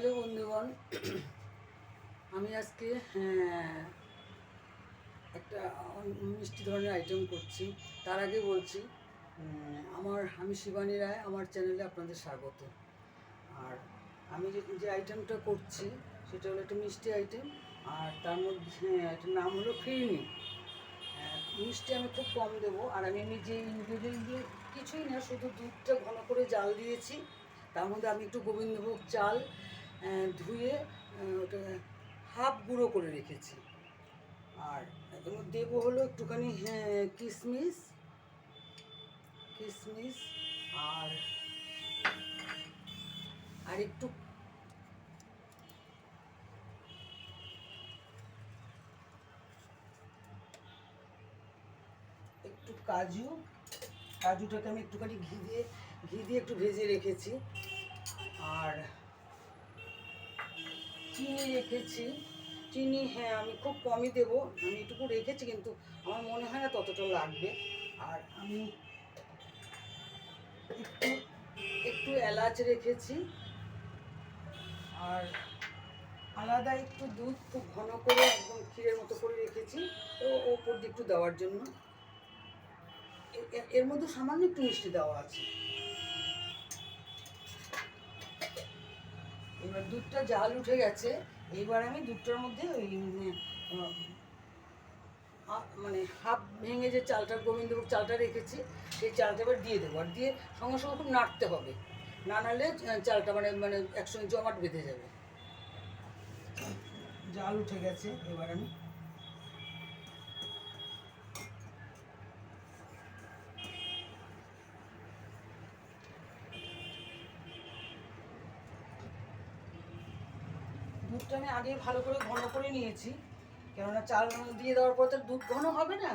Hello বন্ধুগণ, আমি আজকে একটা মিষ্টি ধরনের আইটেম করছি। তার আগে বলছি, আমি শিবানী রায়, আমার চ্যানেলে আপনাদের স্বাগত। আর আমি যে আইটেমটা করছি সেটা হলো একটা মিষ্টি আইটেম। আর তার মধ্যে এটার নাম হলো ফিরনি। মিষ্টি আমি খুব কম দেবো। আর আমি যে ইনগ্রিডিয়েন্ট দিয়ে কিছুই না, শুধু দুধটা ঘন করে জাল দিয়েছি। তার মধ্যে আমি একটু গোবিন্দভোগ চাল ধুয়ে ওটা হাফ গুঁড়ো করে রেখেছি। আর দেবো হলো একটুখানি কিশমিশ কিশমিশ আর আর একটু একটু কাজুটাকে আমি একটুখানি ঘি দিয়ে একটু ভেজে রেখেছি। আর চিনি রেখেছি। চিনি আমি খুব কমই দেবো, আমি এটুকু রেখেছি, কিন্তু আমার মনে হয় না ততটা লাগবে। আর আমি একটু একটু এলাচ রেখেছি। আর আলাদা একটু দুধ খুব ঘন করে একদম ক্ষীরের মতো করে রেখেছি, তো ওপর দিয়ে একটু দেওয়ার জন্য। এর মধ্যে সামান্য একটু মিষ্টি দেওয়া আছে। এবার দুধটা জাল উঠে গেছে। এইবার আমি দুধটার মধ্যে ওই মানে হাফ ভেঙে যে চালটা, গোবিন্দভোগ চালটা রেখেছি, সেই চালটা এবার দিয়ে দেবো। আর দিয়ে সঙ্গে সঙ্গে খুব নাড়তে হবে, না নাড়লে চালটা মানে মানে একসঙ্গে জমাট বেঁধে যাবে। জাল উঠে গেছে। এবার আমি দুধটা আমি আগেই ভালো করে ঘন করে নিয়েছি, কেননা চাল দিয়ে দেওয়ার পর তো দুধ ঘন হবে না।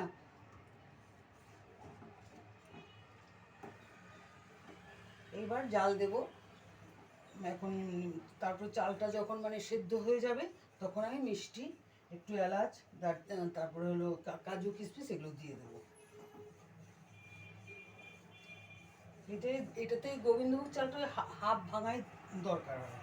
এইবার জাল দেব এখন। তারপর চালটা যখন মানে সেদ্ধ হয়ে যাবে, তখন আমি মিষ্টি, একটু এলাচ, তারপরে হলো কাজু কিশমিশ, এগুলো দিয়ে দেবো। এটাতে গোবিন্দভোগ চালটা হাফ ভাঙাই দরকার হয়।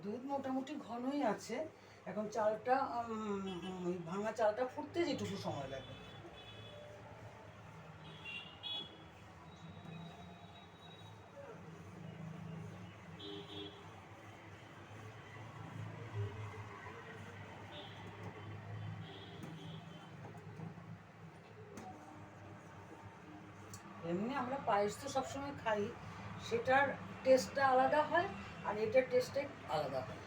দুধ মোটামুটি ঘনই আছে। এখন চালটা ওই ভাঙা চালটা ফুটতে যেটুকু সময় লাগে। এমনি আমরা পায়েস তো সবসময় খাই, সেটার টেস্টটা আলাদা হয়, আর এটার টেস্টটাই আলাদা হয়।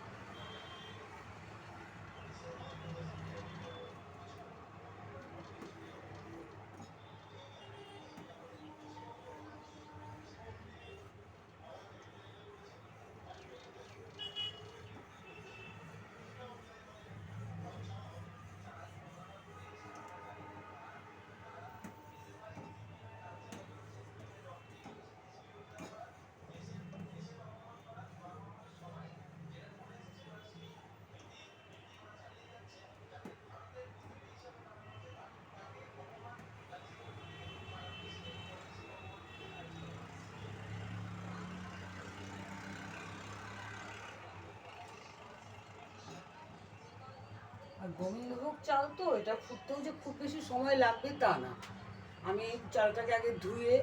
আর গোবিন্দভোগ চাল তো, এটা ফুটতেও যে খুব বেশি সময় লাগবে তা না। আমি চালটাকে আগে ধুয়ে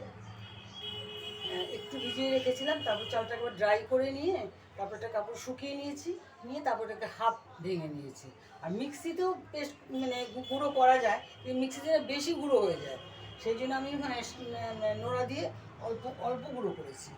একটু ভিজিয়ে রেখেছিলাম, তারপর চালটা একবার ড্রাই করে নিয়ে তারপর একটা কাপড় শুকিয়ে নিয়েছি, নিয়ে তারপর এটাকে হাফ ভেঙে নিয়েছি। আর মিক্সিতেও পেস্ট মানে গুঁড়ো করা যায়, কিন্তু মিক্সিতে বেশি গুঁড়ো হয়ে যায়, সেই জন্য আমি মানে নোড়া দিয়ে অল্প অল্প গুঁড়ো করেছি।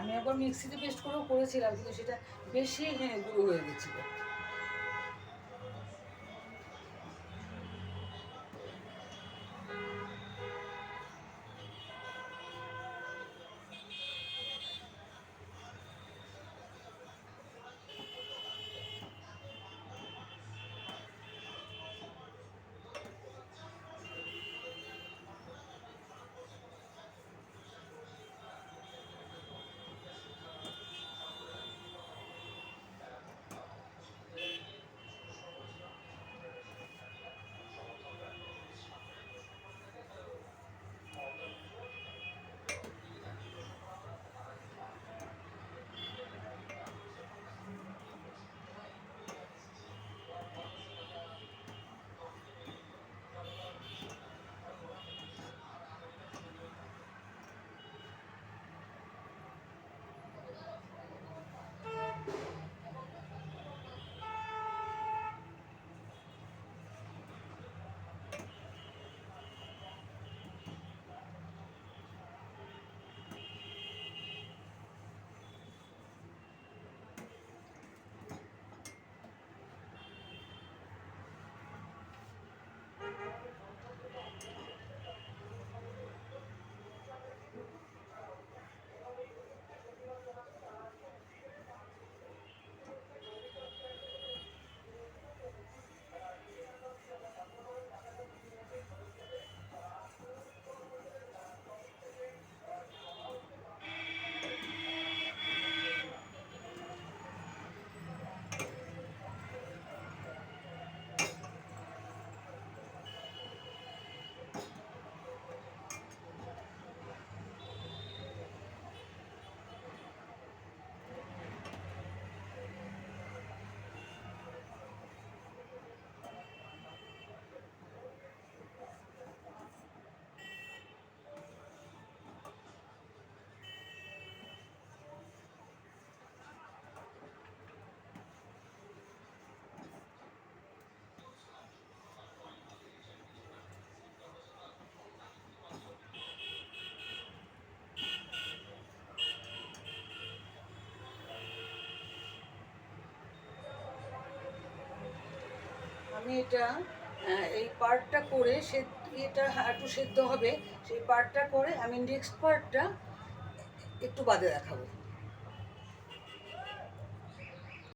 আমি একবার মিক্সিতে পেস্ট করেও করেছিলাম, কিন্তু সেটা বেশি গুঁড়ো হয়ে গেছিলো। আমি এটা এই পার্টটা করে এটা একটু সেদ্ধ হবে, সেই পার্টটা করে আমি নেক্সট পার্টটা একটু বাদে দেখাবো।